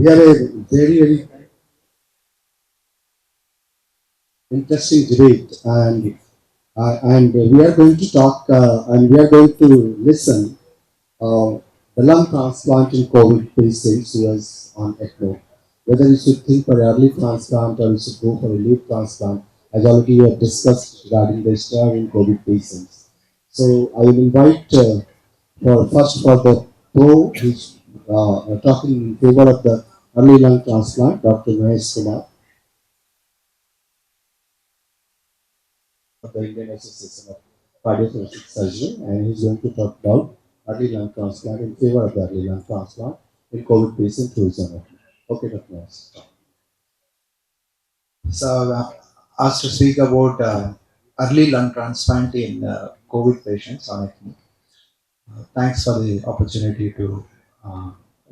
We have a very interesting debate, and we are going to talk and we are going to listen uh, the lung transplant in COVID patients who was on Ecmo. Whether you should think for early transplant or you should go for a late transplant, as already we have discussed regarding the star in COVID patients. So I will invite for the pro, who's talking in favor of the early lung transplant, Dr. Mahesh Kumar of the Indian Association of Cardiothoracic Surgery, and he's going to talk about early lung transplant in favor of the early lung transplant in COVID patients who is on it. Okay, Dr. Mahesh. So, asked to speak about early lung transplant in COVID patients on ECMO. Thanks for the opportunity to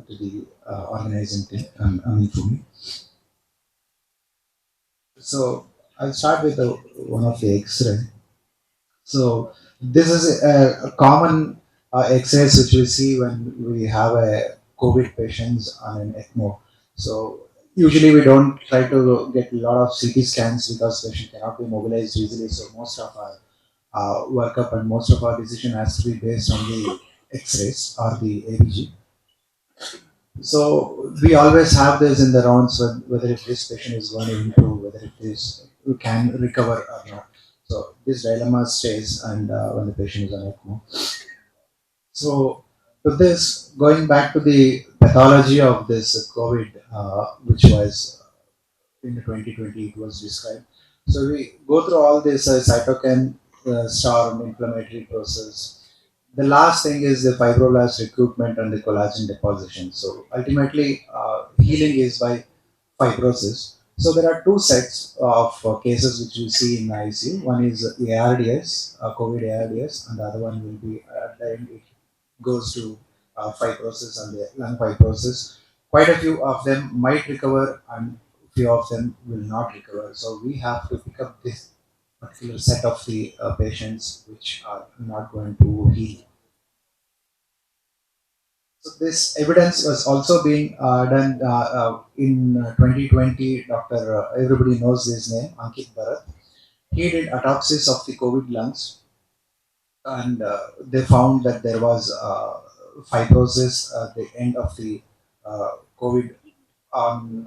the organizing team. For me. So, I'll start with one of the X-ray. So, this is a common X-rays which we see when we have a COVID patients on an ECMO. So, usually we don't try to get a lot of CT scans because patient cannot be mobilized easily. So, most of our workup and most of our decision has to be based on the X-rays or the ABG. So we always have this in the rounds whether if this patient is going to improve, whether it is can recover or not. So this dilemma stays, and when the patient is on ECMO. So to this, going back to the pathology of this COVID, which was in 2020, it was described. So we go through all this cytokine storm, inflammatory process. The last thing is the fibroblast recruitment and the collagen deposition. So ultimately, healing is by fibrosis. So there are two sets of cases which we see in ICU. One is ARDS, COVID ARDS, and the other one will be at the end it goes to fibrosis and the lung fibrosis. Quite a few of them might recover, and few of them will not recover. So we have to pick up this particular set of the patients which are not going to heal. So this evidence was also being done in 2020. Dr. Everybody knows his name, Ankit Bharat. He did autopsies of the COVID lungs, and they found that there was fibrosis at the end of the COVID. On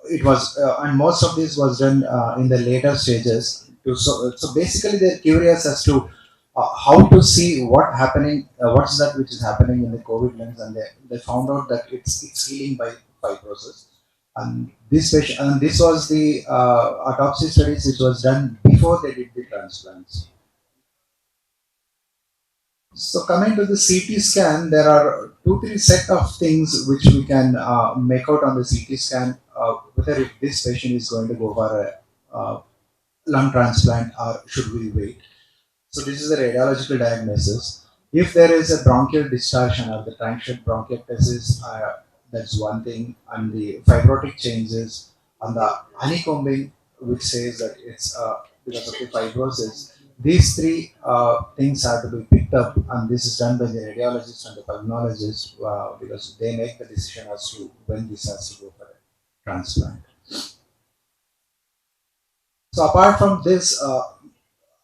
it was, and most of this was done in the later stages. So basically, they're curious as to how to see what's that which is happening in the COVID lens, and they found out that it's healing by fibrosis. And this was the autopsy studies which was done before they did the transplants. So coming to the CT scan, there are two, three set of things which we can make out on the CT scan, whether if this patient is going to go for a lung transplant or should we wait. So this is a radiological diagnosis. If there is a bronchial distortion or the transient bronchiectasis, that's one thing, and the fibrotic changes, and the honeycombing, which says that it's because of the fibrosis. These three things have to be picked up, and this is done by the radiologist and the pulmonologist because they make the decision as to when this has to go for a transplant. So apart from this,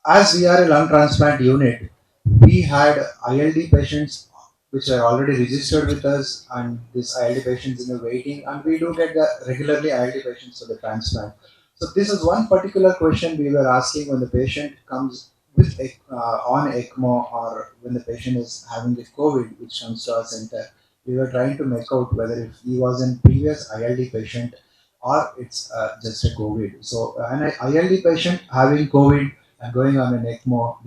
as we are a lung transplant unit, we had ILD patients which are already registered with us, and these ILD patients in the waiting, and we do get the regularly ILD patients for the transplant. So this is one particular question we were asking when the patient comes with on ECMO, or when the patient is having the COVID, which comes to our center. We were trying to make out whether if he was in previous ILD patient or it's just a COVID. So an ILD patient having COVID and going on an ECMO,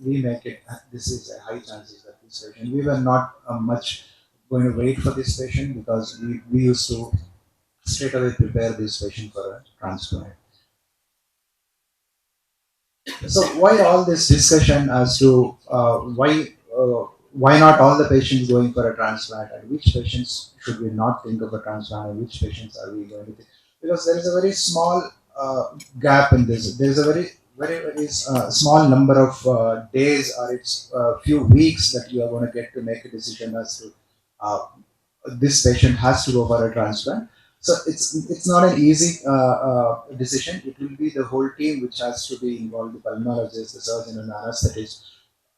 we make it. This is a high chances that this patient. We were not much going to wait for this patient because we used to straight away prepare this patient for a transplant. So why all this discussion as to why not all the patients going for a transplant, and which patients should we not think of a transplant, and which patients are we going to think? Because there is a very small gap in this. There is a very small number of days, or it's a few weeks that you are going to get to make a decision as to uh, this patient has to go for a transplant. So it's not an easy decision. It will be the whole team which has to be involved, the pulmonologist, the surgeon, and the anesthetist,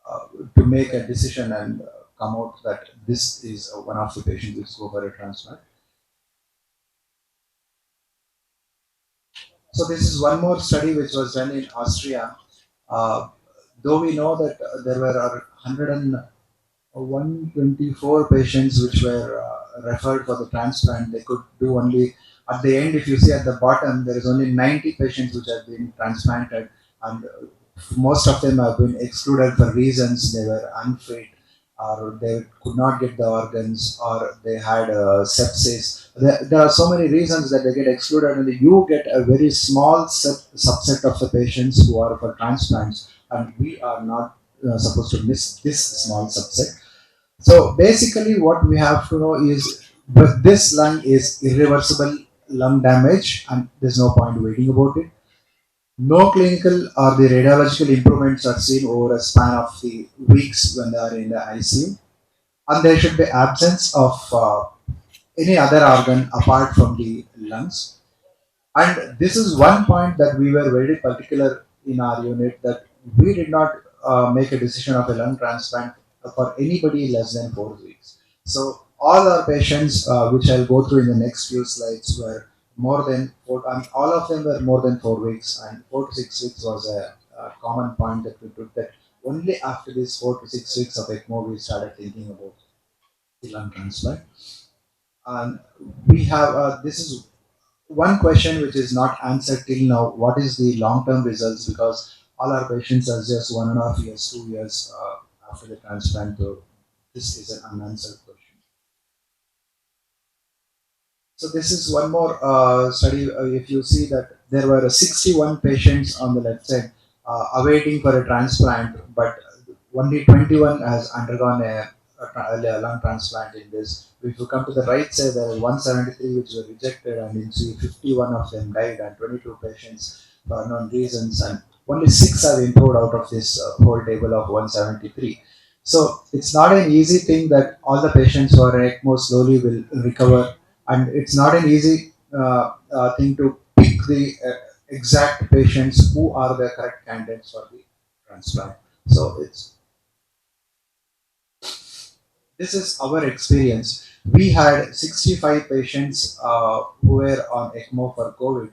uh, to make a decision and come out that this is one of the patients which go for a transplant. So this is one more study which was done in Austria. Uh, though we know that there were 124 patients which were referred for the transplant, they could do only, at the end, if you see at the bottom, there is only 90 patients which have been transplanted, and most of them have been excluded for reasons they were unfit, or they could not get the organs, or they had sepsis. There are so many reasons that they get excluded, and you get a very small subset of the patients who are for transplants, and we are not supposed to miss this small subset. So basically, what we have to know is that this lung is irreversible lung damage, and there's no point waiting about it. No clinical or the radiological improvements are seen over a span of the weeks when they are in the ICU, and there should be absence of any other organ apart from the lungs. And this is one point that we were very particular in our unit, that we did not make a decision of a lung transplant for anybody less than 4 weeks. So all our patients, which I'll go through in the next few slides, were more than four. I mean, all of them were more than 4 weeks, and 4 to 6 weeks was a common point that we took. That only after these 4 to 6 weeks of ECMO we started thinking about the lung transplant. And we have this is one question which is not answered till now: what is the long-term results? Because all our patients are just 1.5 years, 2 years after the transplant. So this is an unanswered question. So this is one more study. If you see that there were 61 patients on the left side awaiting for a transplant, but only 21 has undergone a lung transplant in this. If you come to the right side, there are 173 which were rejected, and you see 51 of them died, and 22 patients for unknown reasons, and only 6 have improved out of this whole table of 173. So it's not an easy thing that all the patients who are ECMO slowly will recover, and it's not an easy thing to pick the exact patients who are the correct candidates for the transplant. So it's this is our experience. We had 65 patients who were on ECMO for COVID.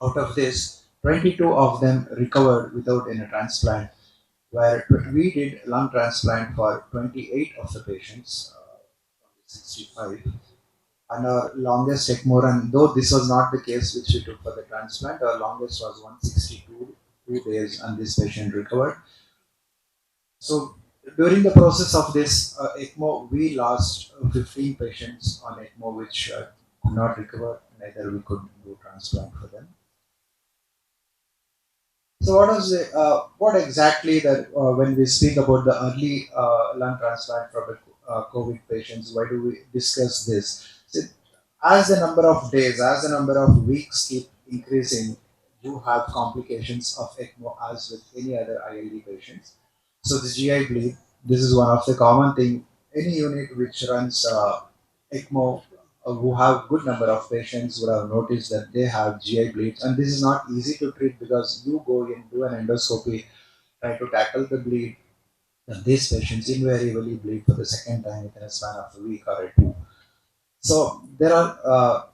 Out of this, 22 of them recovered without any transplant, where we did lung transplant for 28 of the patients, 65. And our longest ECMO run, though this was not the case which we took for the transplant, our longest was 162 2 days, and this patient recovered. So during the process of this ECMO, we lost 15 patients on ECMO which could not recover, neither we could do transplant for them. So what exactly that when we speak about the early lung transplant from the COVID patients, why do we discuss this? So as the number of days, as the number of weeks keep increasing, you have complications of ECMO as with any other ILD patients. So the GI bleed, this is one of the common thing. Any unit which runs ECMO, who have good number of patients would have noticed that they have GI bleeds, and this is not easy to treat because you go in, do an endoscopy, try to tackle the bleed, and these patients invariably bleed for the second time within a span of a week or a two. So there are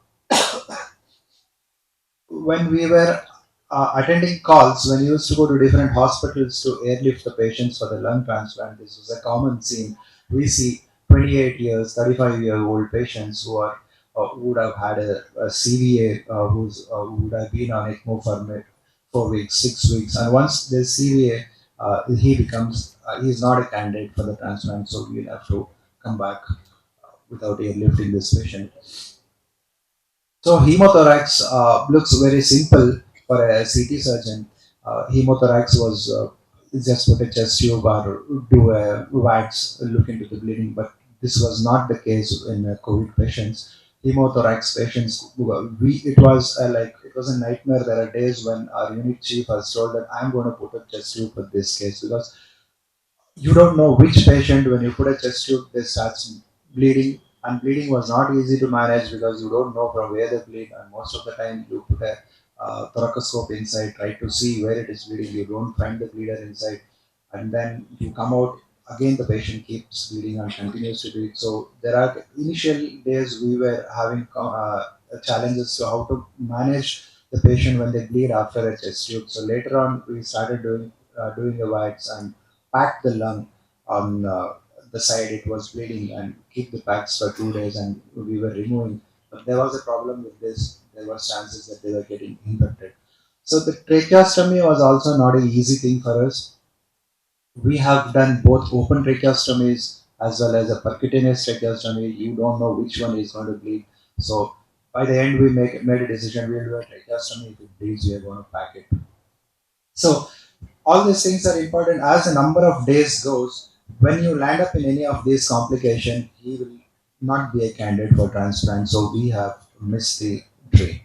when we were attending calls, when we used to go to different hospitals to airlift the patients for the lung transplant, this was a common scene. We see 28 years, 35-year-old patients who would have had a CVA, who would have been on ECMO for 4 weeks, 6 weeks, and once the CVA, he's not a candidate for the transplant, so we'll have to come back without airlifting this patient. So hemothorax looks very simple for a CT surgeon. Hemothorax was just put a chest tube or do a wax, look into the bleeding, but this was not the case in COVID patients. Hemothorax patients, it was like it was a nightmare. There are days when our unit chief has told that I'm going to put a chest tube for this case because you don't know which patient when you put a chest tube they start bleeding, and bleeding was not easy to manage because you don't know from where they bleed, and most of the time you put a thoracoscope inside, try to see where it is bleeding. You don't find the bleeder inside, and then you come out again. The patient keeps bleeding and continues to bleed. So there are initial days we were having challenges to how to manage the patient when they bleed after a chest tube. So later on, we started doing the wipes and pack the lung on the side it was bleeding and keep the packs for 2 days, and we were removing. But there was a problem with this. There was chances that they were getting infected. So the tracheostomy was also not an easy thing for us. We have done both open tracheostomies as well as a percutaneous tracheostomy. You don't know which one is going to bleed. So by the end, we made a decision. We'll do a tracheostomy. If it bleeds, we are going to pack it. So all these things are important. As the number of days goes, when you land up in any of these complications, he will not be a candidate for transplant. So we have missed the train.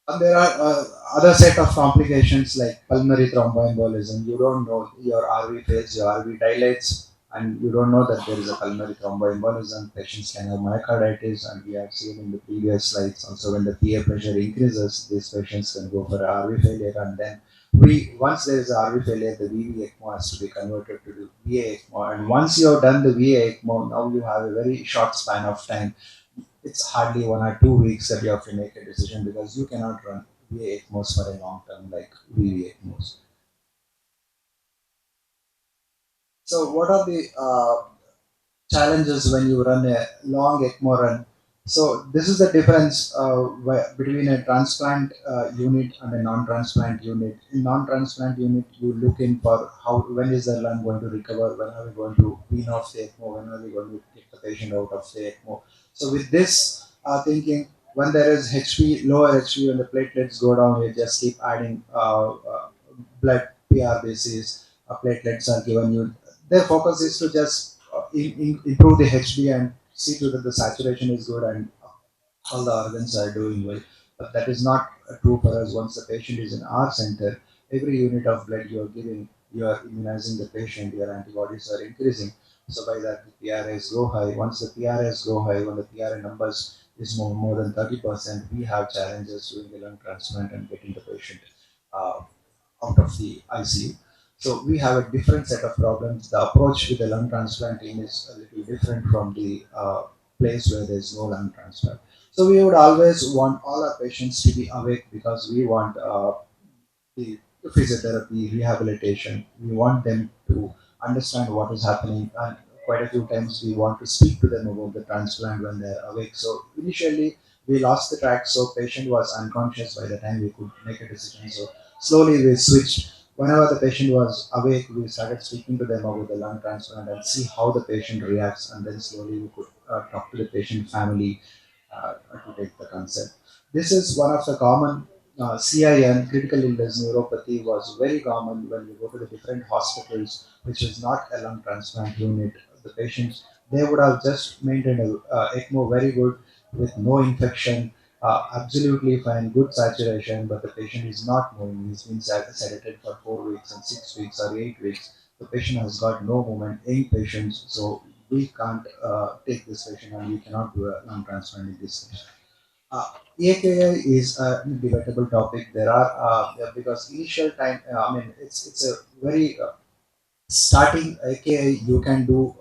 And there are other set of complications like pulmonary thromboembolism. You don't know your RV fails, your RV dilates, and you don't know that there is a pulmonary thromboembolism. Patients can have myocarditis, and we have seen in the previous slides also when the PA pressure increases, these patients can go for RV failure, and then we once there is a RV failure, the VV ECMO has to be converted to the VA ECMO, and once you have done the VA ECMO, now you have a very short span of time. It's hardly 1 or 2 weeks that you have to make a decision because you cannot run VA ECMOs for a long term like VV ECMOs. So, what are the challenges when you run a long ECMO run? So, this is the difference between a transplant unit and a non-transplant unit. In non-transplant unit, you look in for how when is the lung going to recover, when are we going to wean off the ECMO, when are we going to take the patient out of the ECMO. So, with this thinking, when there is HP, lower HP, when the platelets go down, you just keep adding blood PRBCs, platelets are given you. Their focus is to just improve the HB and see to that the saturation is good and all the organs are doing well. But that is not true for us. Once the patient is in our center, every unit of blood you are giving, you are immunizing the patient, your antibodies are increasing. So by that, the PRAs go high. Once the PRAs go high, when the PRA numbers is more than 30%, we have challenges doing the lung transplant and getting the patient uh, out of the ICU. So we have a different set of problems. The approach with the lung transplant team is a little different from the place where there is no lung transplant. So we would always want all our patients to be awake because we want the physiotherapy, rehabilitation. We want them to understand what is happening, and quite a few times we want to speak to them about the transplant when they're awake. So initially we lost the track, so patient was unconscious by the time we could make a decision. So slowly we switched. Whenever the patient was awake, we started speaking to them about the lung transplant and see how the patient reacts, and then slowly we could talk to the patient family to take the consent. This is one of the common CIN, critical illness neuropathy, was very common when you go to the different hospitals, which is not a lung transplant unit. The patients, they would have just maintained a ECMO very good with no infection, absolutely fine, good saturation, but the patient is not moving. He's been sedated for 4 weeks and 6 weeks or 8 weeks. The patient has got no movement. Any patients, so we can't take this patient and we cannot do a lung transplant in this case. AKI is a debatable topic. There are because initial time. I mean, it's a very starting AKI. You can do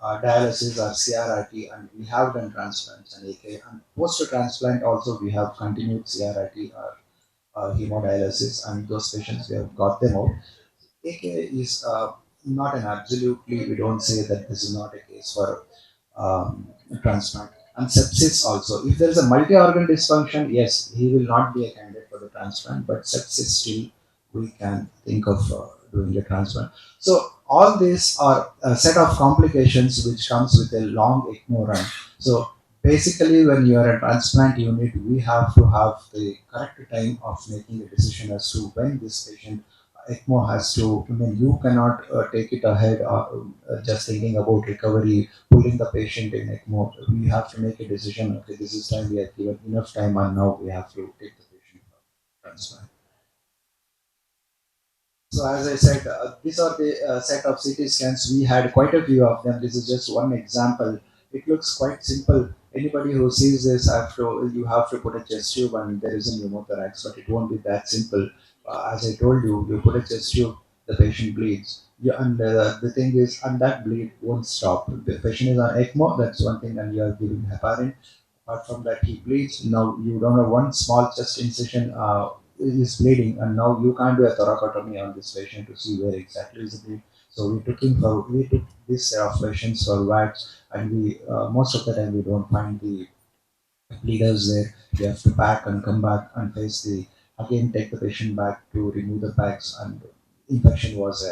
dialysis or CRRT, and we have done transplants and AKI. And post transplant also we have continued CRRT or hemodialysis, and those patients we have got them out. AKI is not an absolutely, we don't say that this is not a case for transplant. And sepsis also. If there is a multi organ dysfunction, yes, he will not be a candidate for the transplant, but sepsis still we can think of doing the transplant. So, all these are a set of complications which comes with a long ECMO run. So, basically, when you are a transplant unit, we have to have the correct time of making a decision as to when this patient ECMO has to, I mean, you cannot take it ahead just thinking about recovery, pulling the patient in ECMO. We have to make a decision. Okay, this is time we have given enough time, and now we have to take the patient for transplant. So as I said, these are the set of CT scans. We had quite a few of them. This is just one example. It looks quite simple. Anybody who sees this you have to put a chest tube and there is a pneumothorax, but it won't be that simple. As I told you, you put a chest tube, the patient bleeds. And the thing is, and that bleed won't stop. The patient is on ECMO, that's one thing, and you are giving heparin. Apart from that, he bleeds. Now you don't have one small chest incision is bleeding, and now you can't do a thoracotomy on this patient to see where exactly is the bleed. So we took this set of patients for wax, and we most of the time we don't find the bleeders there. We have to pack and come back and face the again take the patient back to remove the packs, and infection was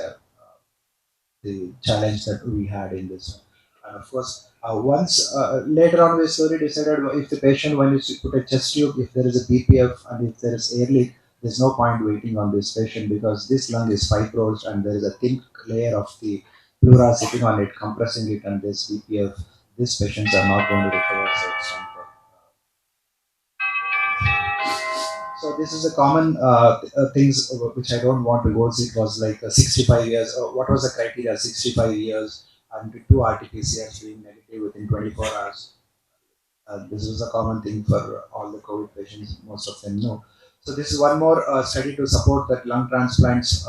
the challenge that we had in this one. And of course, once later on, we slowly decided if the patient, when you put a chest tube, if there is a BPF and if there is air leak, there's no point waiting on this patient because this lung is fibrosed and there is a thin layer of the pleura sitting on it, compressing it, and this BPF, these patients are not going to recover. So it's time for so this is a common things which I don't want to go. It was like 65 years. What was the criteria? 65 years and two RT-PCRs being negative within 24 hours. This is a common thing for all the COVID patients. Most of them know. So this is one more study to support that lung transplants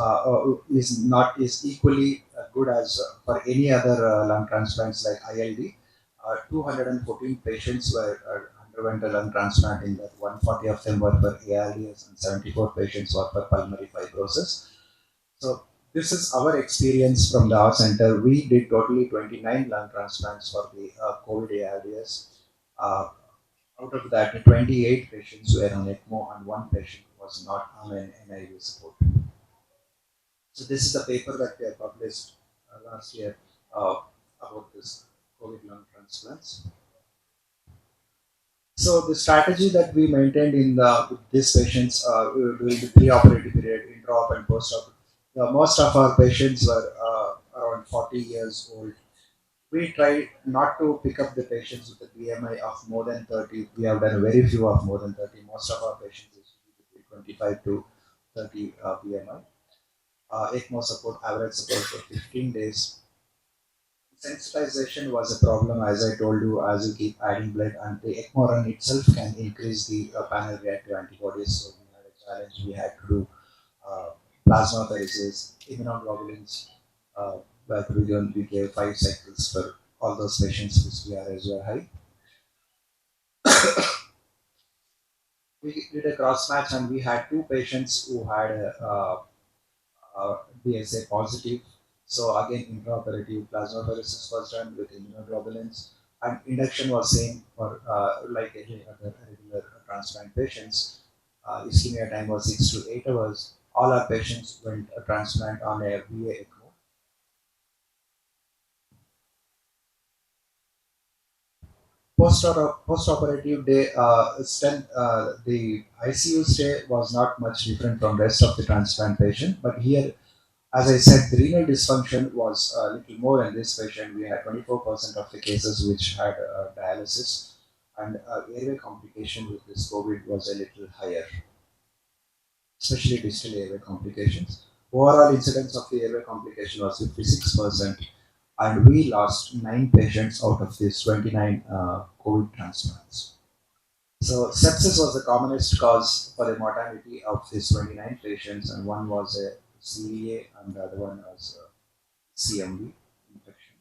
is equally good as for any other lung transplants like ILD. 214 patients were underwent a lung transplant. In that 140 of them were for ARDS and 74 patients were for pulmonary fibrosis. So this is our experience from the our center. We did totally 29 lung transplants for the COVID ARDS. Uh, Out of that, 28 patients were on ECMO and one patient was not on an NIV support. So this is the paper that we have published last year about this COVID lung transplants. So the strategy that we maintained in with these patients during the pre-operative period, intra-op and post-op, most of our patients were around 40 years old. We try not to pick up the patients with a BMI of more than 30. We have done very few of more than 30. Most of our patients is between 25 to 30 BMI. ECMO support, average support for 15 days. Sensitization was a problem, as I told you, as you keep adding blood, and the ECMO run itself can increase the panel reactive antibodies. So we had a challenge. We had to do plasmapheresis, immunoglobulins, uh, but we gave 5 cycles for all those patients whose VRS were high. We did a cross match, and we had two patients who had DSA positive. So again, intraoperative plasmapheresis was done with immunoglobulins, and induction was same for like any other regular transplant patients. Ischemia time was 6 to 8 hours. All our patients went a transplant on a VA ECMO. Post-operative day, the ICU stay was not much different from rest of the transplant patient, but here, as I said, the renal dysfunction was a little more in this patient. We had 24% of the cases which had dialysis, and airway complication with this COVID was a little higher, especially distal airway complications. Overall incidence of the airway complication was 56%, and we lost 9 patients out of these 29 COVID transplants. So sepsis was the commonest cause for the mortality of these 29 patients, and one was a CVA and the other one was a CMV infection.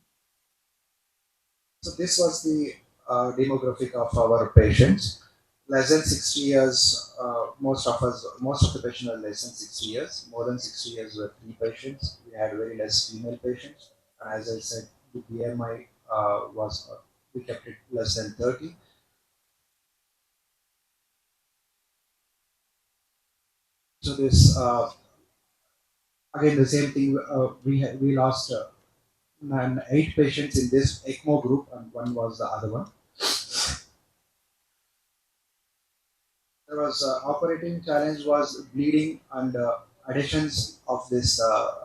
So this was the demographic of our patients. Less than 60 years, most of the patients are less than 60 years. More than 60 years were 3 patients. We had very less female patients. And as I said, the BMI we kept it less than 30. So this again the same thing. We lost 8 patients in this ECMO group, and one was the other one. There was operating challenge was bleeding and additions of this uh,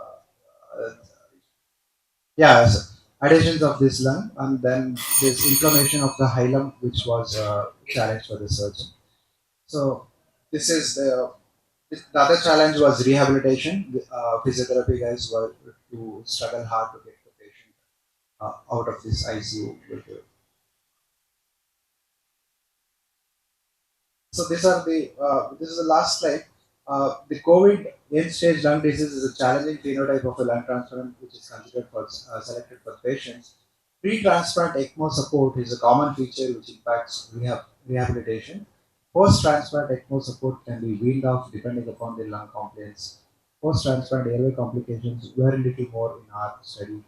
additions of this lung, and then this inflammation of the hilum, which was a challenge for the surgeon. So this is the The other challenge was rehabilitation. Physiotherapy guys were to struggle hard to get the patient out of this ICU. So these are the this is the last slide. The COVID end-stage lung disease is a challenging phenotype of a lung transplant, which is considered for selected for patients. Pre-transplant ECMO support is a common feature which impacts rehabilitation. Post-transplant ECMO support can be weaned off depending upon the lung complaints. Post-transplant airway complications were a little more in our study.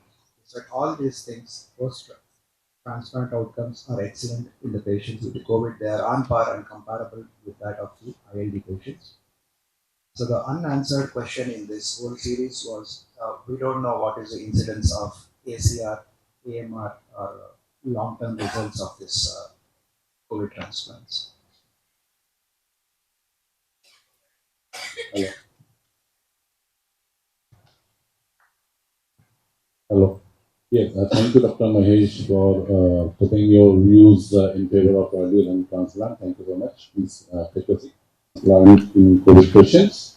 So all these things, post-transplant outcomes are excellent in the patients with the COVID. They are on par and comparable with that of the ILD patients. So the unanswered question in this whole series was we don't know what is the incidence of ACR, AMR, or long-term results of this COVID transplants. Hello. Hello. Yes, thank you, Dr. Mahesh, for putting your views in favor of early lung transplant. Thank you very much. Please take a seat. Transplant in COVID patients.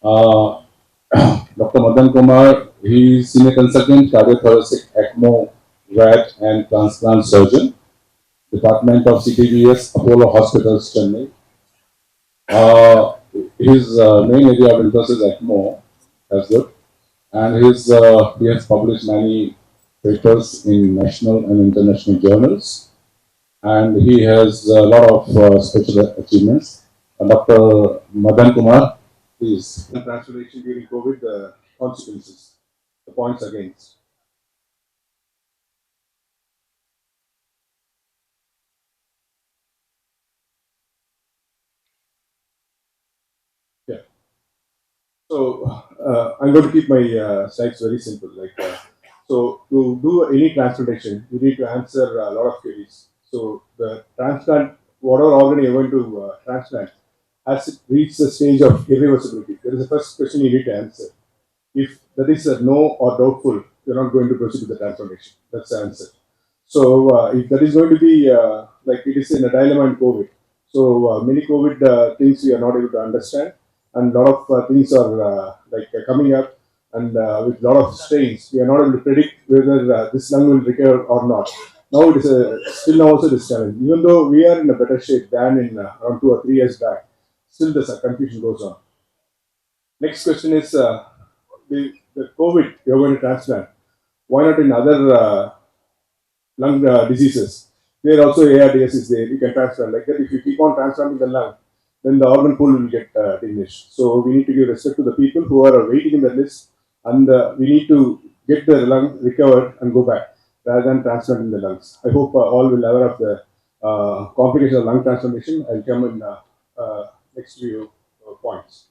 Uh, Dr. Madan Kumar, he is senior consultant, cardiothoracic, ECMO, VAT, and transplant surgeon, Department of CTVS, Apollo Hospitals, Chennai. Uh, his main area of interest is ECMO, as good. And he has published many papers in national and international journals, and he has a lot of special achievements. Dr. Madan Kumar, please. Transformation during COVID, the consequences, the points against. Yeah. So I'm going to keep my slides very simple. So to do any transplantation, you need to answer a lot of queries. So the transplant, whatever organ you're going to transplant, has it reached the stage of irreversibility? There is a first question you need to answer. If that is a no or doubtful, you're not going to proceed with the transformation. That's the answer. So if that is going to be like it is in a dilemma in COVID. So many COVID things we are not able to understand, and a lot of things are coming up, and with a lot of strains, we are not able to predict whether this lung will recover or not. Now it is still now also this challenge. Even though we are in a better shape than in around 2 or 3 years back, still the confusion goes on. Next question is the COVID you're going to transplant. Why not in other lung diseases? There also ARDS is there. You can transplant like that. If you keep on transplanting the lung, then the organ pool will get diminished. So we need to give respect to the people who are waiting in the list, and we need to get the lung recovered and go back rather than transplanting the lungs. I hope all will aware of the complications of lung transplantation. I'll come in next few points.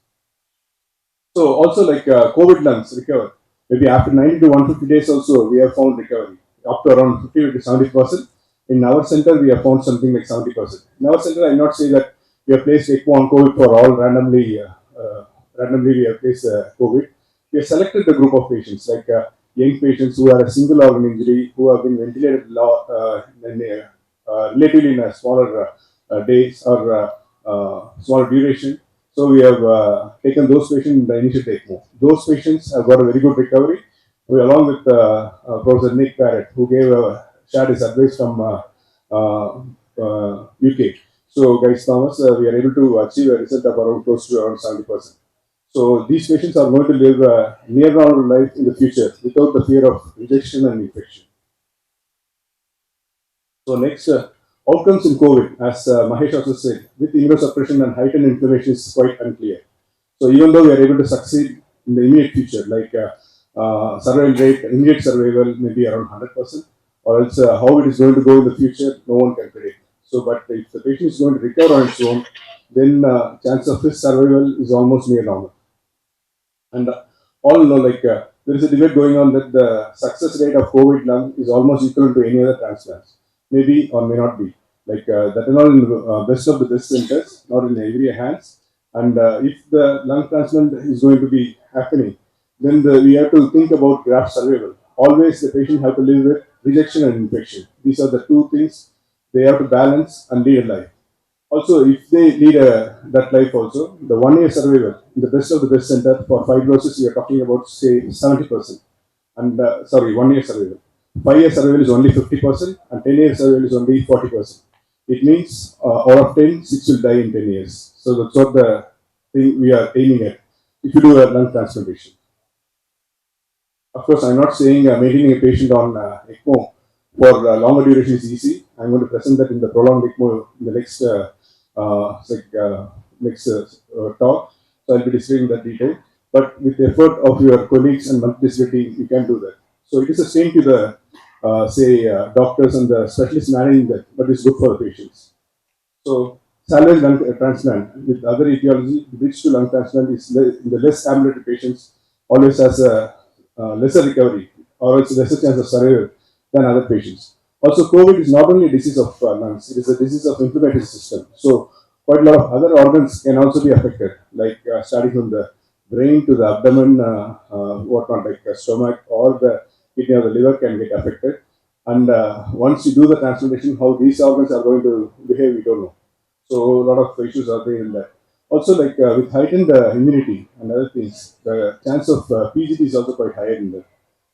So also like COVID lungs recover. Maybe after 90 to 150 days also we have found recovery up to around 50 to 70%. In our center we have found something like 70%. In our center I will not say that we have placed Ecmo on COVID for all randomly we have placed COVID. We have selected the group of patients like young patients who are a single organ injury who have been ventilated relatively in a smaller days or smaller duration. So we have taken those patients in the initial ECMO. Those patients have got a very good recovery. We, along with Professor Nick Parrott, who gave shared his advice from UK. So, guys, Thomas, we are able to achieve a result of around close to around 70%. So, these patients are going to live a near normal life in the future without the fear of rejection and infection. So next, outcomes in COVID, as Mahesh also said, with immunosuppression and heightened inflammation is quite unclear. So even though we are able to succeed in the immediate future, like survival rate, immediate survival may be around 100%, or else how it is going to go in the future, no one can predict. So, but if the patient is going to recover on its own, then chance of his survival is almost near normal. And all know, like there is a debate going on that the success rate of COVID lung is almost equal to any other transplants. Maybe or may not be. Like that is not in the best of the best centers, not in every hands. And if the lung transplant is going to be happening, then we have to think about graft survival. Always the patient have to live with rejection and infection. These are the two things they have to balance and lead a life. Also, if they lead that life also, the 1 year survival in the best of the best center for fibrosis, we are talking about say 70%. And sorry, 1 year survival. 5 year survival is only 50%, and 10 year survival is only 40%. It means out of 10, 6 will die in 10 years. So that's what the thing we are aiming at. If you do a lung transplantation, of course, I'm not saying maintaining a patient on Ecmo for longer duration is easy. I'm going to present that in the prolonged Ecmo in the next like, next talk. So I'll be describing that detail. But with the effort of your colleagues and multidisciplinary team, you can do that. So it is the same to the say doctors and the specialists managing that, but it's good for the patients. So salvage lung transplant with other etiology, bridge to lung transplant is in the less ambulatory patients always has a lesser recovery or else lesser chance of survival than other patients. Also, COVID is not only a disease of lungs; it is a disease of inflammatory system. So quite a lot of other organs can also be affected, like starting from the brain to the abdomen, whatnot, like stomach or the kidney or the liver can get affected. And once you do the transplantation, how these organs are going to behave, we don't know. So a lot of issues are there in that. Also, like with heightened immunity and other things, the chance of PGT is also quite higher in that.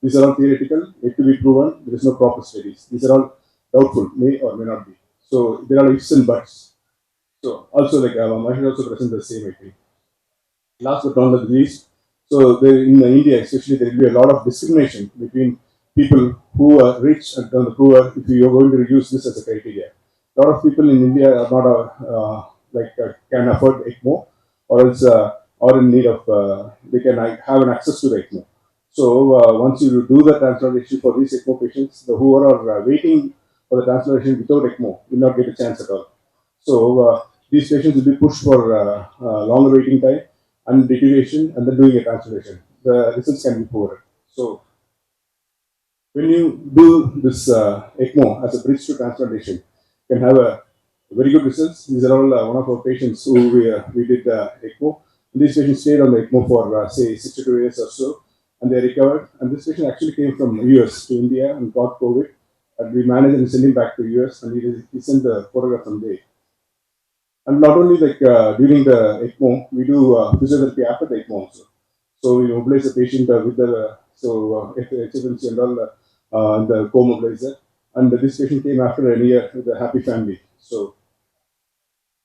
These are all theoretical, yet to be proven. There is no proper studies. These are all doubtful, may or may not be. So there are ifs and buts. So also, like I should also present the same, I think. Last but not the least, so there, in India, especially, there will be a lot of discrimination between people who are rich and the poor. If you are going to use this as a criteria, a lot of people in India are not can afford Ecmo, or else are in need of they can have an access to the Ecmo. So once you do the transplantation for these Ecmo patients, the who are waiting for the transplantation without Ecmo will not get a chance at all. So these patients will be pushed for longer waiting time and deterioration and then doing a transplantation. The results can be poor. So when you do this ECMO as a bridge to transplantation, you can have a very good results. These are all one of our patients who we did ECMO. These patients stayed on the ECMO for say 62 years or so, and they recovered. And this patient actually came from US to India and got COVID. And we managed and sent him back to US, and he sent the photograph from there. And not only like during the ECMO, we do physiotherapy after the ECMO also. So we mobilize the patient with the HFMC and all the co-mobilizer. And this patient came after a year with a happy family. So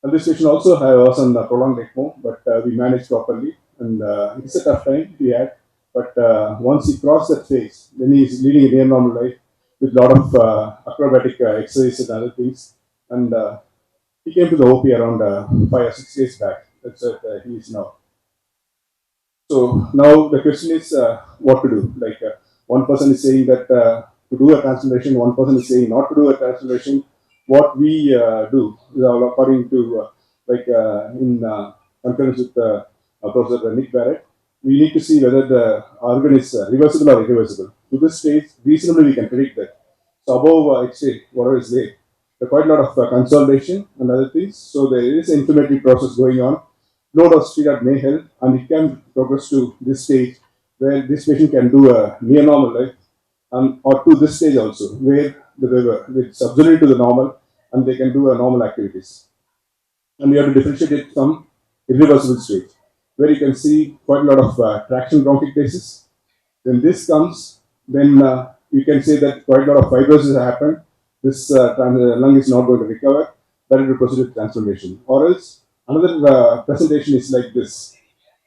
and this patient also was on prolonged ECMO, but we managed properly. And it's a tough time he had. But once he crossed that phase, then he is leading a near normal life with a lot of acrobatic exercises and other things. And he came to the OP around 5 or 6 days back. That's what he is now. So now the question is what to do. Like one person is saying that to do a transplantation, one person is saying not to do a transplantation. What we do, according to in concurrence with Professor Nick Barrett, we need to see whether the organ is reversible or irreversible. To this stage, reasonably we can predict that. So above X-ray, whatever is there, there are quite a lot of consolidation and other things. So there is an inflammatory process going on. Low dose steroid may help, and it can progress to this stage where this patient can do a near normal life, or to this stage also where it's auxiliary to the normal and they can do a normal activities. And we have to differentiate it from irreversible stage, where you can see quite a lot of traction bronchiectasis. When this comes, then you can say that quite a lot of fibrosis has happened. This lung is not going to recover. Better to proceed with transplantation. Or else another presentation is like this.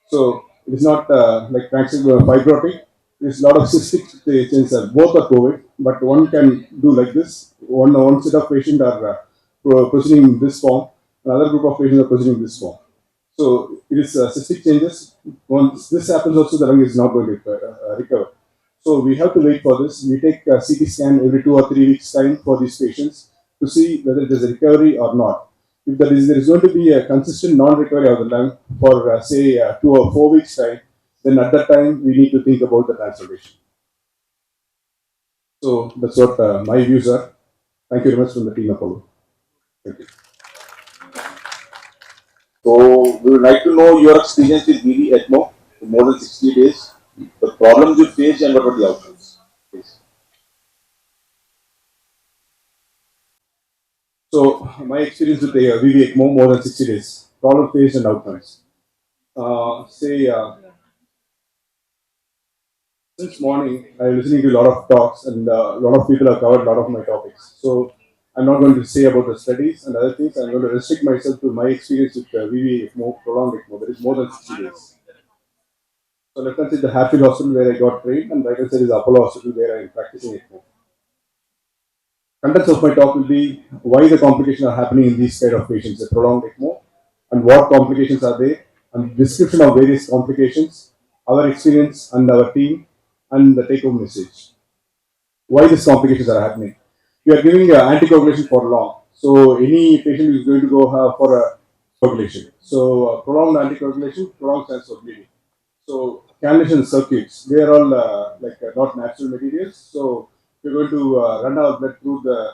So it is not like fibrotic. There's a lot of cystic changes. Both are COVID, but one can do like this. One set of patients are proceeding in this form. Another group of patients are proceeding in this form. So it is cystic changes. Once this happens, also the lung is not going to recover. So we have to wait for this. We take a CT scan every 2 or 3 weeks time for these patients to see whether it is a recovery or not. If there is going to be a consistent non-recovery of the lung for say 2 or 4 weeks time, then at that time we need to think about the transplantation. So that's what my views are. Thank you very much from the team Apollo. Thank you. So we would like to know your experience with BD ECMO for more than 60 days, the problems you faced and what were the outcomes. Please. So my experience with the VV Ecmo more than 60 days, problem faced and outcomes. Say since morning, I'm listening to a lot of talks, and a lot of people have covered a lot of my topics. So I'm not going to say about the studies and other things. I'm going to restrict myself to my experience with VV Ecmo, prolonged Ecmo. That is more than 60 days. So left hand side is the Hatfield Hospital where I got trained, and right hand side is Apollo Hospital where I'm practicing Ecmo. Contents of my talk will be why the complications are happening in these kind of patients, the prolonged ECMO, and what complications are there, and description of various complications, our experience and our team, and the take-home message. Why these complications are happening? We are giving anticoagulation for long, so any patient is going to go for a coagulation. So prolonged anticoagulation, prolonged chance of bleeding. So cannulation circuits, they are all not natural materials. So we're going to run our blood through the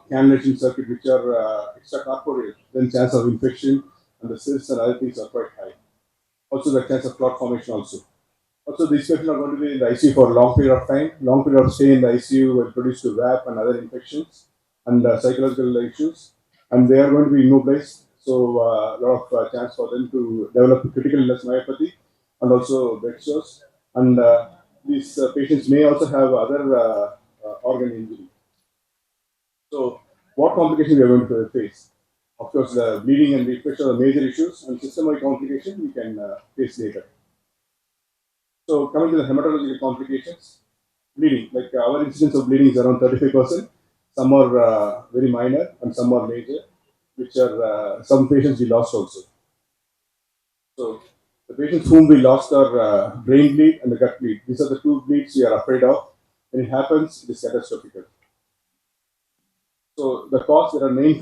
cannulation circuit, which are extracorporeal. Then chance of infection and the cysts and other things are quite high. Also the chance of clot formation also. Also, these patients are going to be in the ICU for a long period of time. Long period of stay in the ICU will produce to VAP and other infections and psychological issues. And they are going to be immobilized. So, a lot of chance for them to develop critical illness myopathy and also bed sores. And these patients may also have other organ injury. So, what complications we are going to face? Of course, the bleeding and the infection are major issues, and system-wide complication we can face later. So coming to the hematological complications, bleeding, like our incidence of bleeding is around 35%. Some are very minor and some are major, which are some patients we lost also. So the patients whom we lost are brain bleed and the gut bleed. These are the two bleeds we are afraid of. When it happens, it is catastrophic. So the cause, there are many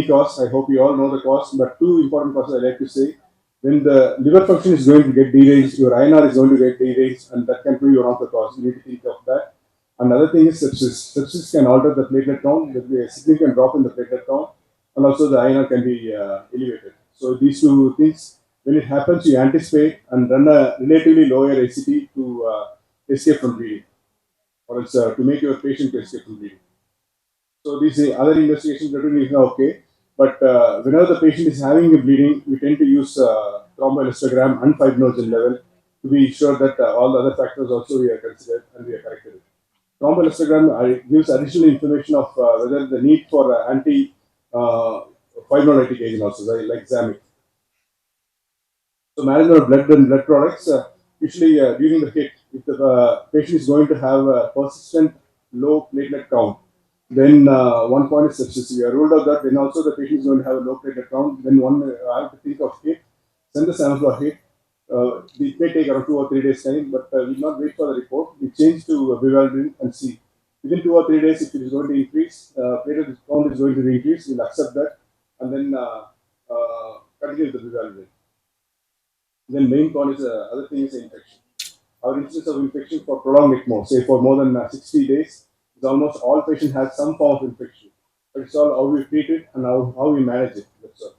causes. I hope you all know the cause, but two important causes I like to say. When the liver function is going to get deranged, your INR is going to get deranged, and that can be one of the causes. You need to think of that. Another thing is sepsis. Sepsis can alter the platelet count. There will be a significant drop in the platelet count, and also the INR can be elevated. So these two things, when it happens, you anticipate and run a relatively lower ACT to escape from bleeding, or else to make your patient to escape from bleeding. So these other investigations are doing okay. But whenever the patient is having a bleeding, we tend to use thromboelastogram and fibrinogen level to be sure that all the other factors also we are considered and we are corrected. Thromboelastogram gives additional information of whether the need for anti fibrinolytic agent also, like Zamic. So management of blood and blood products, usually during the hit, if the patient is going to have a persistent low platelet count, then one point is sepsis. We are ruled out that. Then also the patient is going to have a low platelet count. Then one I have to think of hit, send the sample for hit. It may take around 2 or 3 days time, but we will not wait for the report. We change to Vivalrin and see. Within 2 or 3 days, if it is going to increase, platelet count is going to increase, we'll accept that and then continue with the Vivalrin. Then main cause is other thing is infection. Our incidence of infection for prolonged ECMO, say for more than 60 days, is almost all patients have some form of infection. But it's all how we treat it and how we manage it. That's all.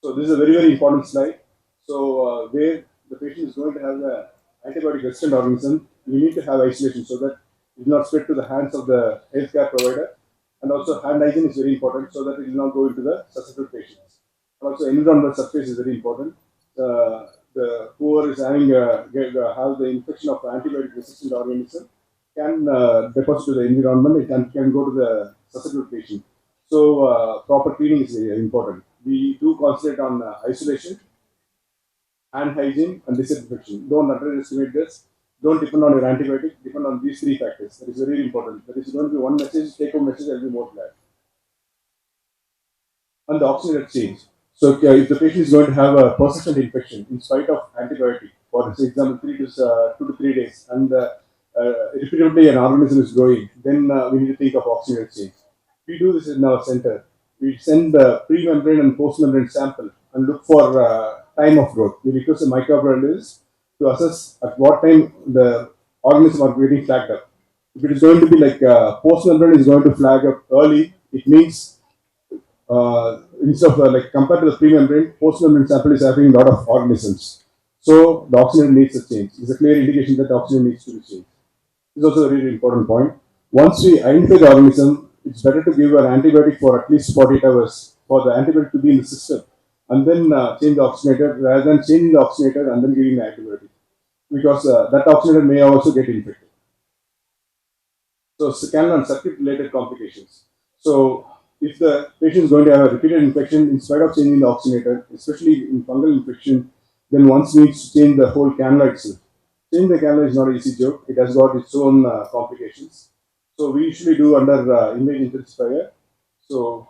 So this is a very, very important slide. So where the patient is going to have the antibiotic resistant organism, we need to have isolation so that it will not spread to the hands of the healthcare provider. And also hand hygiene is very important so that it will not go into the susceptible patients. And also environmental surface is very important. The whoever is having have the infection of antibiotic resistant organism can deposit to the environment. It can go to the susceptible patient. So proper cleaning is important. We do concentrate on isolation, hand hygiene, and disinfection. Don't underestimate this. Don't depend on your antibiotic. Depend on these three factors. That is very important. That is going to be one message. Take home message. I'll be more glad. And the oxygen exchange. So if the patient is going to have a persistent infection in spite of antibiotic, for example, 2 to 3 days, and repeatedly an organism is growing, then we need to think of oxygen exchange. We do this in our center. We send the pre-membrane and post-membrane sample and look for time of growth. We request the microbiologist to assess at what time the organism are getting flagged up. If it is going to be like post-membrane is going to flag up early, it means instead of like compared to the pre-membrane, post-membrane sample is having a lot of organisms. So the oxygen needs a change. It's a clear indication that the oxygen needs to be changed. This is also a really important point. Once we identify the organism, it's better to give an antibiotic for at least 48 hours for the antibiotic to be in the system and then change the oxygenator rather than changing the oxygenator and then giving the antibiotic because that oxygenator may also get infected. So can on circuit related complications. So if the patient is going to have a repeated infection, in spite of changing the oxygenator, especially in fungal infection, then one needs to change the whole cannula itself. Changing the cannula is not an easy joke. It has got its own complications. So we usually do under image intensifier. So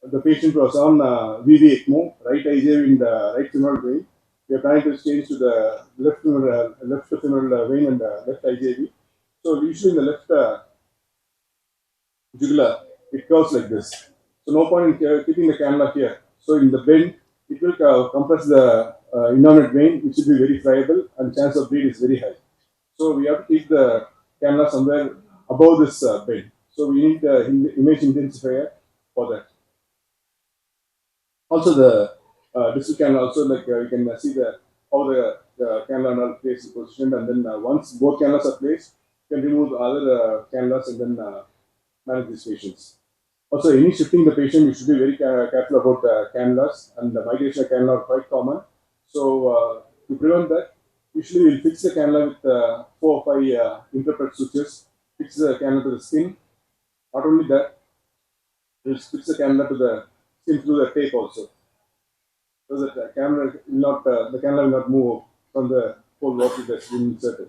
the patient was on VV Ecmo, right IJ in the right femoral vein. We are trying to change to the left femoral vein and left IJV. So usually in the left jugular, it curves like this. So no point in keeping the cannula here. So in the bend, it will compress the innermate vein, which will be very friable, and chance of bleed is very high. So we have to keep the cannula somewhere above this bend. So we need the image intensifier for that. Also the distal cannula also like you can see the how the cannula and all place is positioned, and then once both cannulas are placed, you can remove the other cannulas and then manage these patients. Also, any shifting the patient, you should be very careful about cannulas, and the migration of cannula are quite common. So, to prevent that, usually we'll fix the cannula with 4 or 5 interpret sutures, fix the cannula to the skin. Not only that, we'll fix the cannula to the skin through the tape also, so that the cannula will not move from the whole work with the skin inserted.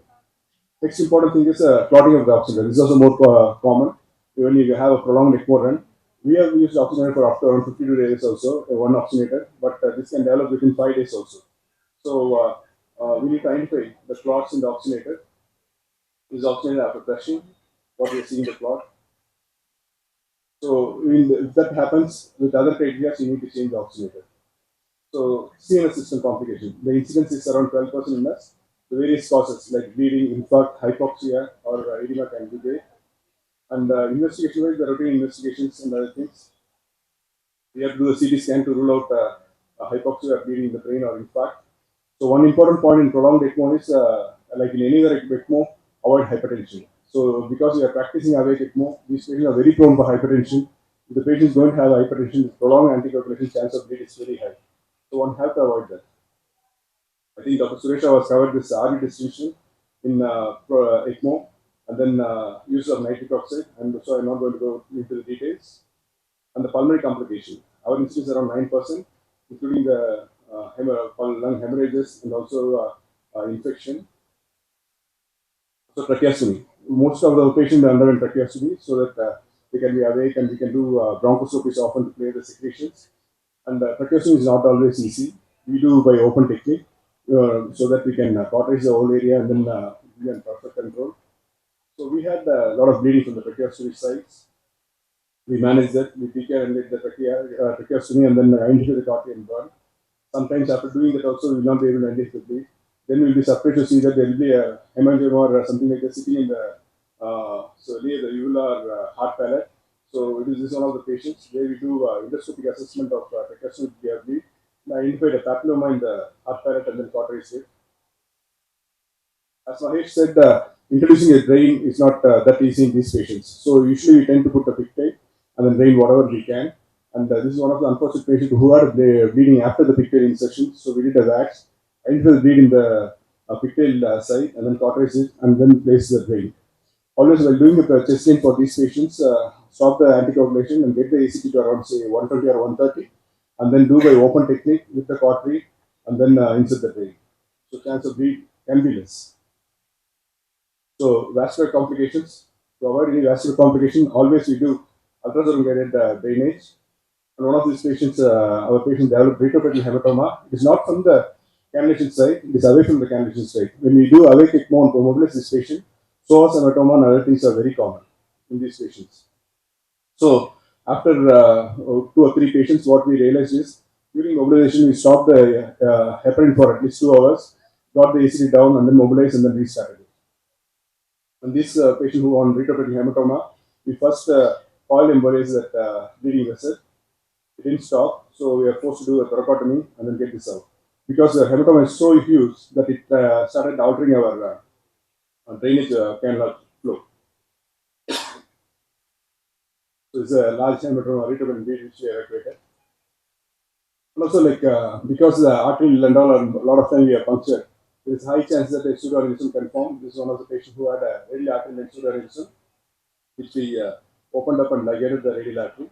Next important thing is clotting of the oxygen. This is also more common when you have a prolonged Ecmo run. We have used oxygenator for after around 52 days also, one oxygenator, but this can develop within 5 days also. So we need to identify the clots in the oxygenator. Is oxygenator after flushing? What we are seeing the clot. So if that happens with other criteria, you need to change the oxygenator. So CNS system complication. The incidence is around 12% in us. The various causes like bleeding, infarct, hypoxia, or edema can be there. And investigation wise, the routine investigations and other things. We have to do a CT scan to rule out hypoxia or bleeding in the brain or infarct. So one important point in prolonged ECMO is like in any other ECMO, avoid hypertension. So because we are practicing awake ECMO, these patients are very prone for hypertension. If the patient is going to have hypertension, prolonged anticoagulation chance of bleed is very high. So one have to avoid that. I think Dr. Suresha was covered this RV distinction in ECMO and then use of nitric oxide, and so I'm not going to go into the details. And the pulmonary complication, our incidence is around 9%, including the lung hemorrhages and also infection. So tracheostomy. Most of the patients underwent tracheostomy so that they can be awake, and we can do bronchoscopies often to clear the secretions. And tracheostomy is not always easy. We do by open technique so that we can cauterize the whole area and then we can perfect control. So we had a lot of bleeding from the tracheostomy sites. We managed that. We take care and let the tracheostomy and then identify the cautery and burn. Sometimes after doing that also, we will not be able to identify the bleed. Then we'll be surprised to see that there will be a hemangioma or something like that sitting in the so near the uvula or heart palate. So it is this one of the patients where we do endoscopic assessment of tracheostomy bleed, and identify the papilloma in the heart palate and then cauterize it. As Mahesh said, introducing a drain is not that easy in these patients. So usually we tend to put a pigtail and then drain whatever we can. And this is one of the unfortunate patients who are bleeding after the pigtail insertion. So we did a wax, identify the bleed in the pigtail side, and then cauterize it, and then place the drain. Always while doing the chest drain for these patients, stop the anticoagulation and get the ACT to around say 120 or 130, and then do by open technique with the cautery, and then insert the drain. So chance of bleed can be less. So vascular complications, to avoid any vascular complication, always we do ultrasound guided drainage. And one of these patients, our patient developed retroperitoneal hematoma. It is not from the cannulation site, it is away from the cannulation site. When we do awake ECMO and mobilize this patient, psoas hematoma and other things are very common in these patients. So after 2 or 3 patients, what we realized is during mobilization, we stopped the heparin for at least 2 hours, got the ACT down, and then mobilized and then restarted it. And this patient who on retroperitoneal hematoma, we first coil embolize that bleeding vessel. It didn't stop, so we are forced to do a thoracotomy and then get this out. Because the hematoma is so huge that it started altering our drainage cannula flow. So it's a large hematoma irritable bleed which we evacuated. And also, because the artery and all, a lot of time we are punctured, there is high chance that a pseudoaneurysm can form. This is one of the patients who had a radial artery and pseudoaneurysm, which we opened up and ligated the radial artery.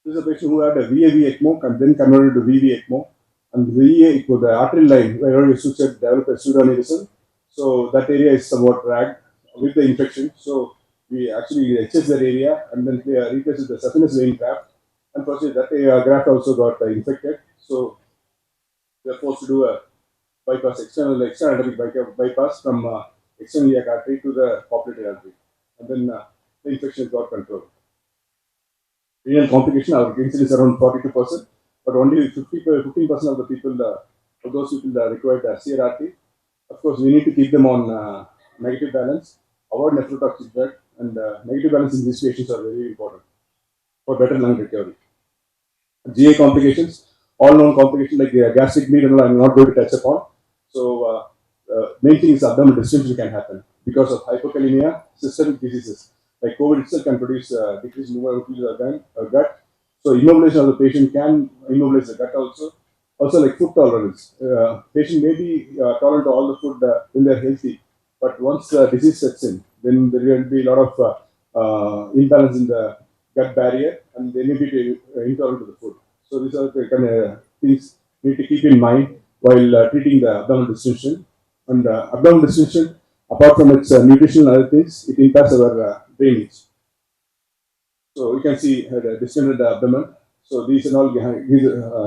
This is a patient who had a VAV ECMO and then converted to VV ECMO. And VA ECMO, the artery line, wherever you sutured, developed a pseudoaneurysm. So that area is somewhat dragged with the infection. So we actually adjust that area and then replace with the saphenous vein graft. Unfortunately, that graft also got infected. So we are forced to do a bypass, external bypass from external iliac artery to the popliteal artery. And then the infection got controlled. Renal complication, our incidence is around 42%, but only 15% of the people, of those people required CRRT. Of course, we need to keep them on negative balance, avoid nephrotoxic drug, and negative balance in these patients are very important for better lung recovery. GA complications, all known complications like gastric bleed and all, I'm not going to touch upon. So, main thing is abdominal distension can happen because of hypokalemia, systemic diseases. Like COVID itself can produce decreased movement of the gut. So, immobilization of the patient can immobilize the gut also. Also, like food tolerance. Patient may be tolerant to all the food when they're healthy, but once disease sets in, then there will be a lot of imbalance in the gut barrier and they may be intolerant to the food. So these are the kind of things we need to keep in mind while treating the abdominal distension. And abdominal distension, apart from its nutritional and other things, it impacts our drainage. So you can see the distended abdomen. So these and all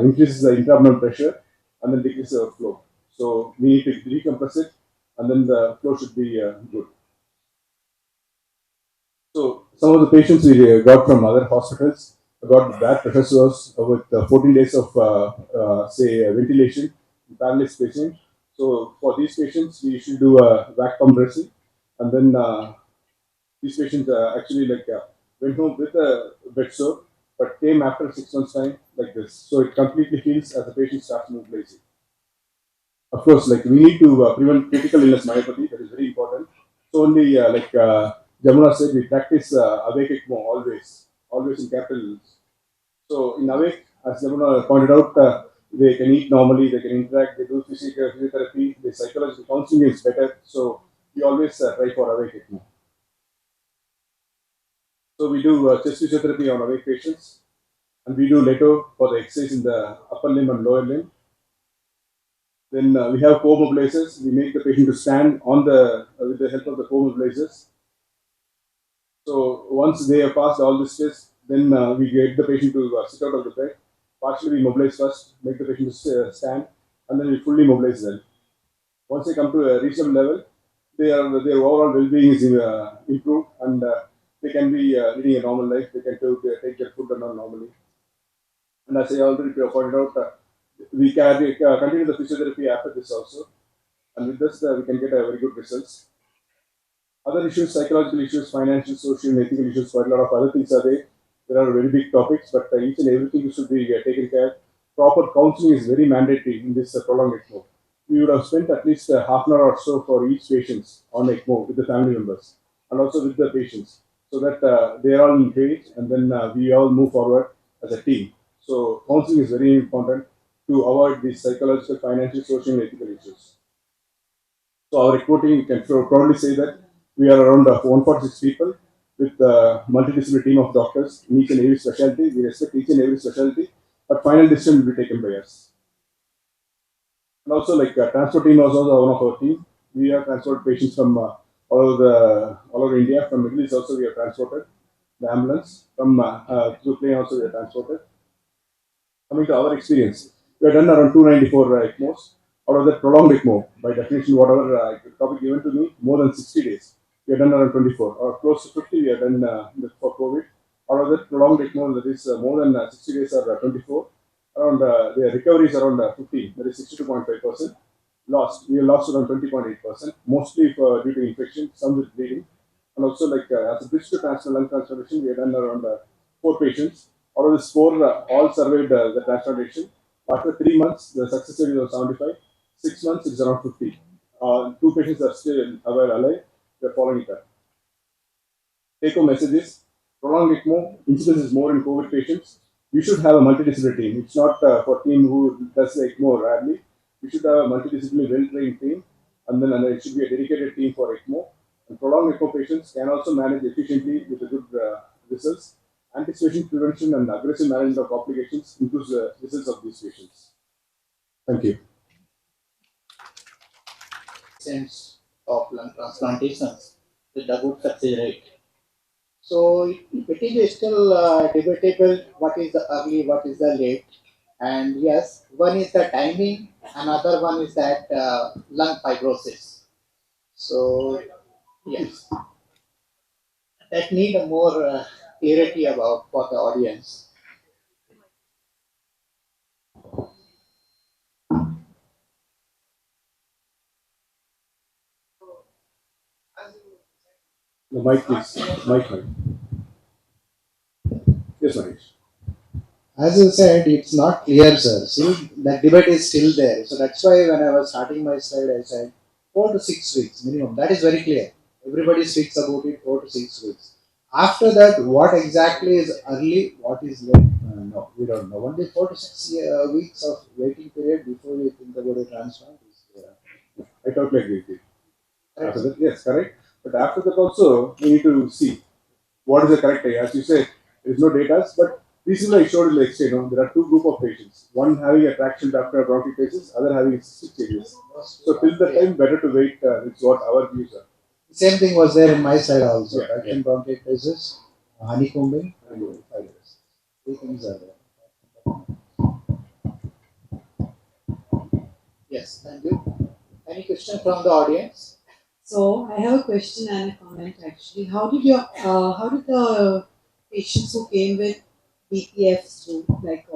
increases the intra-abdominal pressure and then decreases the flow. So we need to decompress it and then the flow should be good. So some of the patients we got from other hospitals got bad pressure sores with 14 days of say ventilation, paralyzed patient. So for these patients, we should do a vac pump dressing, and then these patients actually went home with a bed sore, but came after 6 months time like this. So it completely heals as the patient starts mobilizing. Of course, like we need to prevent critical illness myopathy. That is very important. So only Jamuna said, we practice awake ECMO always, always in capital. So in awake, as Jamuna pointed out, they can eat normally, they can interact, they do physiotherapy, the psychological counseling is better. So we always try for awake ECMO. So we do chest physiotherapy on awake patients, and we do LETO for the exercise in the upper limb and lower limb. Then we have co-mobilizers. We make the patient to stand on the with the help of the co-mobilizers. So once they have passed all this test, then we get the patient to sit out of the bed. Partially we mobilize first, make the patient to stand, and then we fully mobilize them. Once they come to a reasonable level, their overall well-being is improved, and they can be leading a normal life. They can take their food and all normally. And as I already pointed out, we can continue the physiotherapy after this also, and with this we can get a very good results. Other issues, psychological issues, financial, social, and ethical issues, quite a lot of other things are there. There are very big topics, but each and everything should be taken care. Proper counseling is very mandatory in this prolonged ECMO. We would have spent at least half an hour or so for each patient on ECMO with the family members and also with the patients, so that they are all engaged and then we all move forward as a team. So counseling is very important to avoid these psychological, financial, social, and ethical issues. So our recruiting can proudly say that we are around 146 people with a multidisciplinary team of doctors in each and every specialty. We respect each and every specialty, but final decision will be taken by us. And also, transport team was also one of our team. We have transported patients from all over India. From Middle East also we have transported the ambulance. From through plane also we have transported. Coming to our experience, we have done around 294 ECMOs. Out of that prolonged ECMO, by definition, whatever topic given to me, more than 60 days. We have done around 24, or close to 50 we have done for COVID. Out of that prolonged ECMO, that is more than 60 days or 24, around the recovery is around 15, that is 62.5%. Lost, we lost around 20.8%, mostly due to infection, some with bleeding. And also, as a bridge to lung transplantation, we have done around 4 patients. Out of this 4, all survived the transplantation. After 3 months, the success rate was 75. 6 months, it is around 50. 2 patients are still alive. We are following it up. Take home messages. Prolonged ECMO incidence is more in COVID patients. We should have a multidisciplinary team. It's not for team who does the ECMO rarely. We should have a multidisciplinary, well-trained team, and it should be a dedicated team for ECMO. And prolonged ECMO patients can also manage efficiently with the good results. Anticipation, prevention, and aggressive management of complications improves the results of these patients. Thank you. Patients of lung transplantations with a good success rate. So it is still debatable what is the early, what is the late. And yes, one is the timing, another one is that lung fibrosis. So yes, that need a more clarity about for the audience. The mic, please. Mic. Yes, Manish. As you said, it's not clear, sir. See, that debate is still there. So that's why when I was starting my slide, I said 4 to 6 weeks minimum. That is very clear. Everybody speaks about it 4 to 6 weeks. After that, what exactly is early, what is late? No, we don't know. Only 4 to 6 weeks of waiting period before we think about a transplant is there. I totally agree with you. Correct. After that, yes, correct. But after that also, we need to see what is the correct age. As you said, there is no data, but recently I showed in the X-ray, there are two group of patients. One having a traction ductal bronchiectasis, other having cystic changes. So till the time, better to wait. It's what our views are. Same thing was there in my side also. Yeah, Traction bronchiectasis, honeycombing, and fibrosis. Three things are there. Yes, thank you. Any question from the audience? So I have a question and a comment actually. How did the patients who came with BPFs do, like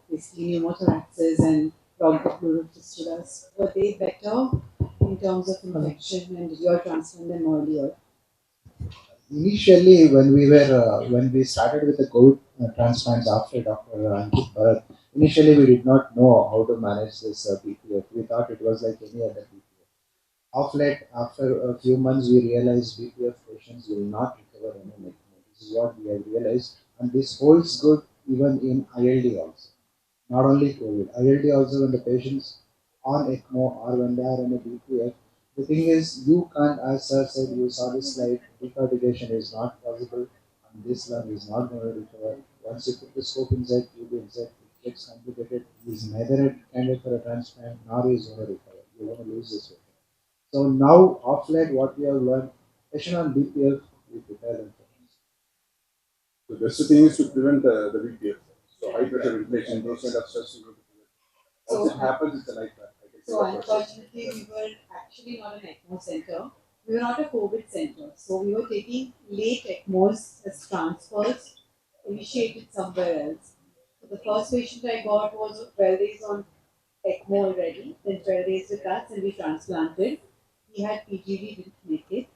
basically pneumothoraxes and bronchopleural fistulas, were they better in terms of infection and did you all transplant them earlier? Initially, when we started with the COVID transplants after Dr. Ankit Bharat, initially we did not know how to manage this BPF. We thought it was like any other BPF. Of late, after a few months, we realized BPF patients will not recover any ECMO. This is what we have realized, and this holds good even in ILD also. Not only COVID, ILD also when the patients on ECMO or when they are in a BPF, the thing is you can't, as sir said, you saw this slide, decortication is not possible and this lung is not going to recover. Once you put the scope inside, tube inside, it gets complicated. He is neither a candidate for a transplant nor he is going to recover. You're going to lose this patient. So now, off late, what we have learned, patient on BPF, we prepare them for The best thing is to prevent the BPF. So high pressure ventilation, those kind of stress you need to prevent. Once it So happens, it's a nightmare. I can see So that for sure. unfortunately, we were actually not an ECMO center. We were not a COVID center. So we were taking late ECMOs as transfers initiated somewhere else. So the first patient I got was 12 days on ECMO already, then 12 days with us, and we transplanted. He had PGV, didn't make it.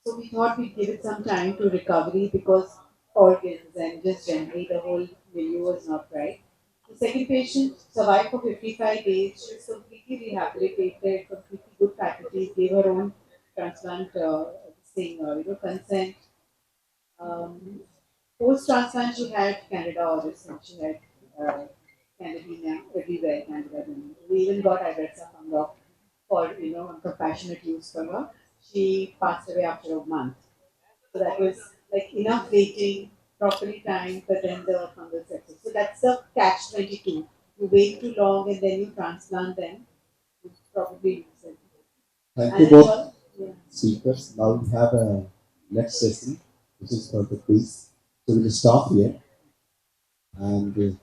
So we thought we'd give it some time to recovery because organs and just generally the whole milieu was not right. The second patient survived for 55 days. She was completely rehabilitated, completely good faculties, gave her own transplant consent. Um, Post transplant, she had Candida auris and she had Candidemia everywhere. Candida. We even got Iversa fungi for compassionate use for her. She passed away after a month. So that was like enough waiting, properly timed, but then the fungal sepsis. So that's the catch 22. You wait too long and then you transplant them, you probably lose it. Thank And you it's both all, yeah. speakers. Now we have a next session, which is for the quiz. So we'll stop here. And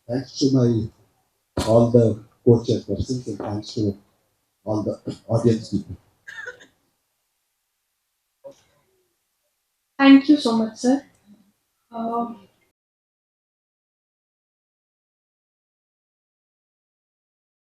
thanks to my all the co-chair persons and thanks to all the audience people. Thank you so much, sir. Um,